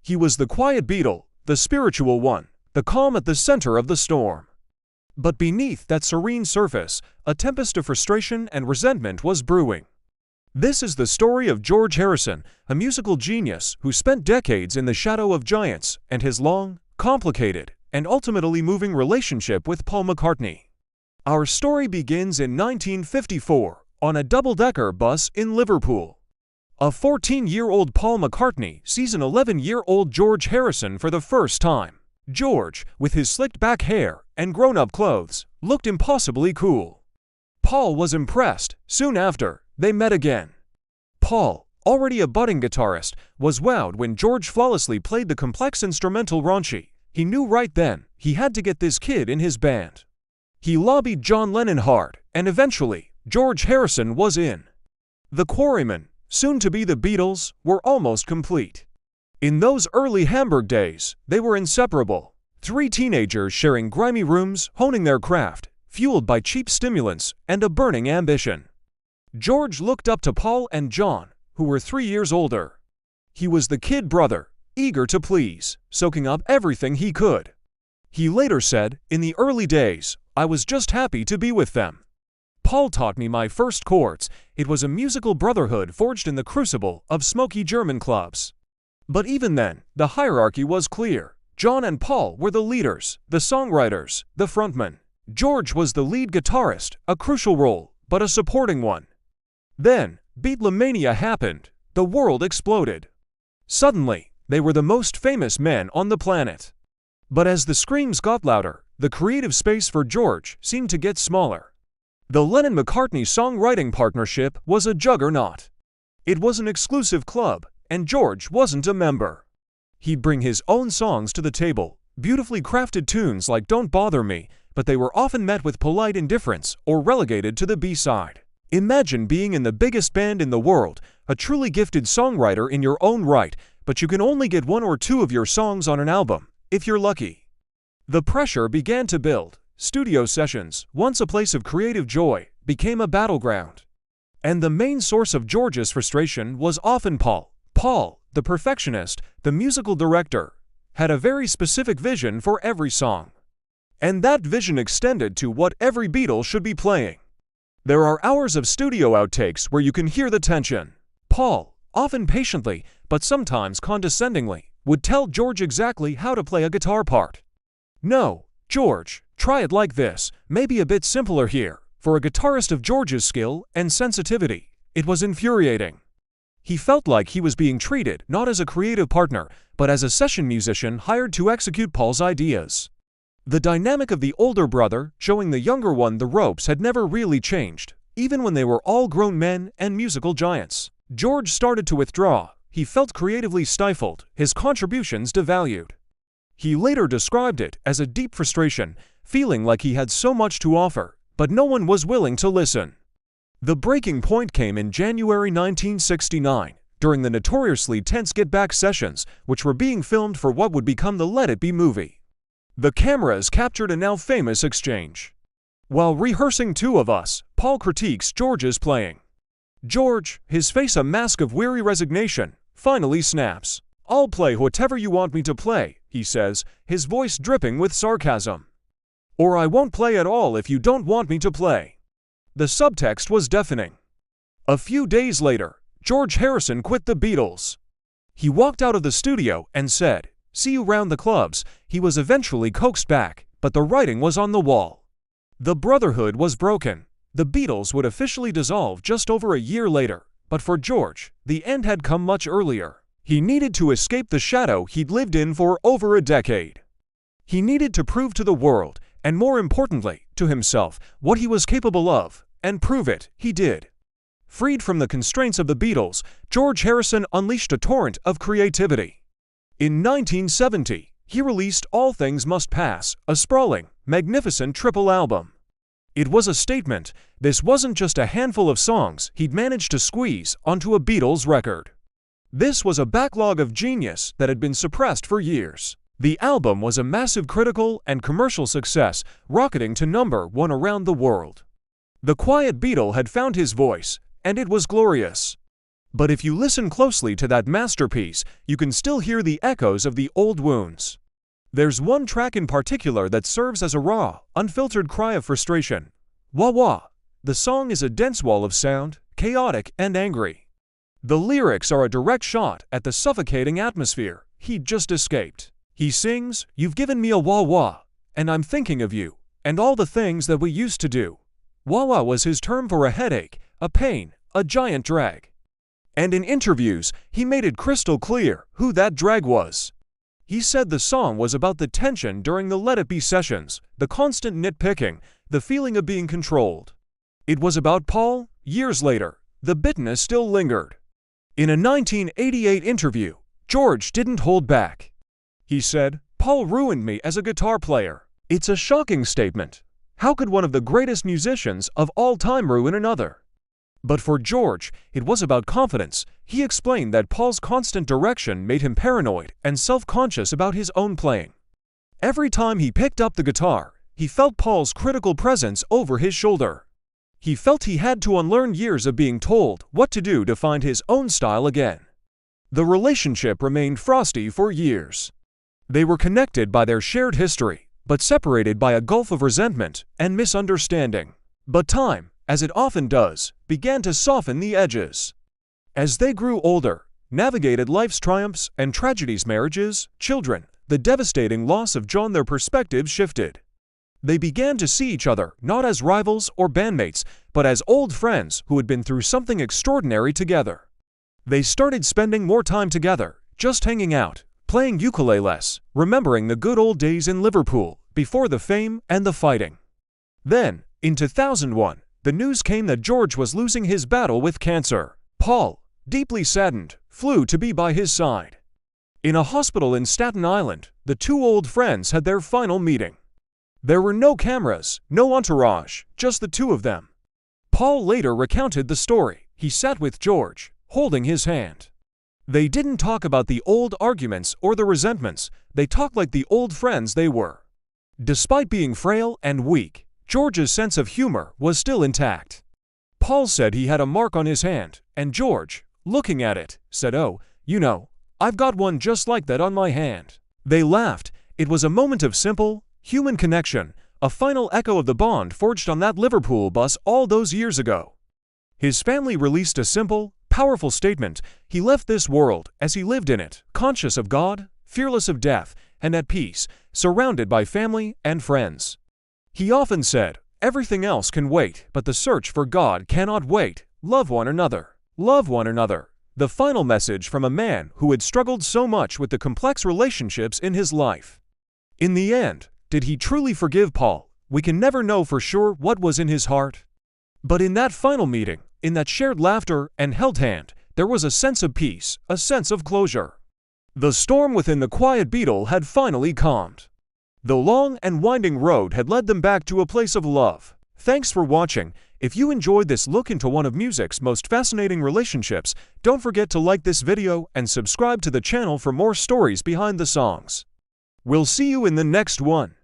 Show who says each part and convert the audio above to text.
Speaker 1: He was the quiet Beatle, the spiritual one, the calm at the center of the storm. But beneath that serene surface, a tempest of frustration and resentment was brewing. This is the story of George Harrison, a musical genius who spent decades in the shadow of giants, and his long, complicated, and ultimately moving relationship with Paul McCartney. Our story begins in 1954 on a double-decker bus in Liverpool. A 14-year-old Paul McCartney sees an 11-year-old George Harrison for the first time. George, with his slicked-back hair and grown-up clothes, looked impossibly cool. Paul was impressed. Soon after, they met again. Paul, already a budding guitarist, was wowed when George flawlessly played the complex instrumental Raunchy. He knew right then he had to get this kid in his band. He lobbied John Lennon hard, and eventually, George Harrison was in. The Quarrymen, soon to be the Beatles, were almost complete. In those early Hamburg days, they were inseparable. Three teenagers sharing grimy rooms, honing their craft, fueled by cheap stimulants and a burning ambition. George looked up to Paul and John, who were 3 years older. He was the kid brother, eager to please, soaking up everything he could. He later said, "In the early days, I was just happy to be with them. Paul taught me my first chords. It was a musical brotherhood forged in the crucible of smoky German clubs." But even then, the hierarchy was clear. John and Paul were the leaders, the songwriters, the frontmen. George was the lead guitarist, a crucial role, but a supporting one. Then, Beatlemania happened. The world exploded. Suddenly, they were the most famous men on the planet. But as the screams got louder, the creative space for George seemed to get smaller. The Lennon-McCartney songwriting partnership was a juggernaut. It was an exclusive club, and George wasn't a member. He'd bring his own songs to the table, beautifully crafted tunes like Don't Bother Me, but they were often met with polite indifference or relegated to the B-side. Imagine being in the biggest band in the world, a truly gifted songwriter in your own right, but you can only get 1 or 2 of your songs on an album, if you're lucky. The pressure began to build. Studio sessions, once a place of creative joy, became a battleground. And the main source of George's frustration was often Paul. Paul, the perfectionist, the musical director, had a very specific vision for every song. And that vision extended to what every Beatle should be playing. There are hours of studio outtakes where you can hear the tension. Paul, often patiently, but sometimes condescendingly, would tell George exactly how to play a guitar part. "No, George, try it like this, maybe a bit simpler here." For a guitarist of George's skill and sensitivity, it was infuriating. He felt like he was being treated not as a creative partner, but as a session musician hired to execute Paul's ideas. The dynamic of the older brother showing the younger one the ropes had never really changed, even when they were all grown men and musical giants. George started to withdraw. He felt creatively stifled, his contributions devalued. He later described it as a deep frustration, feeling like he had so much to offer, but no one was willing to listen. The breaking point came in January 1969, during the notoriously tense Get Back sessions, which were being filmed for what would become the Let It Be movie. The cameras captured a now famous exchange. While rehearsing Two of Us, Paul critiques George's playing. George, his face a mask of weary resignation, finally snaps. "I'll play whatever you want me to play," he says, his voice dripping with sarcasm. "Or I won't play at all if you don't want me to play." The subtext was deafening. A few days later, George Harrison quit the Beatles. He walked out of the studio and said, "See you round the clubs." He was eventually coaxed back, but the writing was on the wall. The brotherhood was broken. The Beatles would officially dissolve just over a year later, but for George, the end had come much earlier. He needed to escape the shadow he'd lived in for over a decade. He needed to prove to the world, and more importantly, to himself, what he was capable of, and prove it, he did. Freed from the constraints of the Beatles, George Harrison unleashed a torrent of creativity. In 1970, he released All Things Must Pass, a sprawling, magnificent triple album. It was a statement. This wasn't just a handful of songs he'd managed to squeeze onto a Beatles record. This was a backlog of genius that had been suppressed for years. The album was a massive critical and commercial success, rocketing to #1 around the world. The quiet Beatle had found his voice, and it was glorious. But if you listen closely to that masterpiece, you can still hear the echoes of the old wounds. There's one track in particular that serves as a raw, unfiltered cry of frustration. Wah wah. The song is a dense wall of sound, chaotic and angry. The lyrics are a direct shot at the suffocating atmosphere he'd just escaped. He sings, "You've given me a wah wah, and I'm thinking of you, and all the things that we used to do." Wah wah was his term for a headache, a pain, a giant drag. And in interviews, he made it crystal clear who that drag was. He said the song was about the tension during the Let It Be sessions, the constant nitpicking, the feeling of being controlled. It was about Paul. Years later, the bitterness still lingered. In a 1988 interview, George didn't hold back. He said, "Paul ruined me as a guitar player." It's a shocking statement. How could one of the greatest musicians of all time ruin another? But for George, it was about confidence. He explained that Paul's constant direction made him paranoid and self-conscious about his own playing. Every time he picked up the guitar, he felt Paul's critical presence over his shoulder. He felt he had to unlearn years of being told what to do to find his own style again. The relationship remained frosty for years. They were connected by their shared history, but separated by a gulf of resentment and misunderstanding. But time, as it often does, began to soften the edges. As they grew older, navigated life's triumphs and tragedies, marriages, children, the devastating loss of John, their perspectives shifted. They began to see each other not as rivals or bandmates, but as old friends who had been through something extraordinary together. They started spending more time together, just hanging out, playing ukuleles, remembering the good old days in Liverpool, before the fame and the fighting. Then, in 2001, the news came that George was losing his battle with cancer. Paul, deeply saddened, flew to be by his side. In a hospital in Staten Island, the two old friends had their final meeting. There were no cameras, no entourage, just the two of them. Paul later recounted the story. He sat with George, holding his hand. They didn't talk about the old arguments or the resentments. They talked like the old friends they were. Despite being frail and weak, George's sense of humor was still intact. Paul said he had a mark on his hand, and George, looking at it, said, "Oh, you know, I've got one just like that on my hand." They laughed. It was a moment of simple, human connection, a final echo of the bond forged on that Liverpool bus all those years ago. His family released a simple, powerful statement. He left this world as he lived in it, conscious of God, fearless of death, and at peace, surrounded by family and friends. He often said, "Everything else can wait, but the search for God cannot wait. Love one another. Love one another." The final message from a man who had struggled so much with the complex relationships in his life. In the end, did he truly forgive Paul? We can never know for sure what was in his heart. But in that final meeting, in that shared laughter and held hand, there was a sense of peace, a sense of closure. The storm within the quiet Beatle had finally calmed. The long and winding road had led them back to a place of love. Thanks for watching. If you enjoyed this look into one of music's most fascinating relationships, don't forget to like this video and subscribe to the channel for more stories behind the songs. We'll see you in the next one.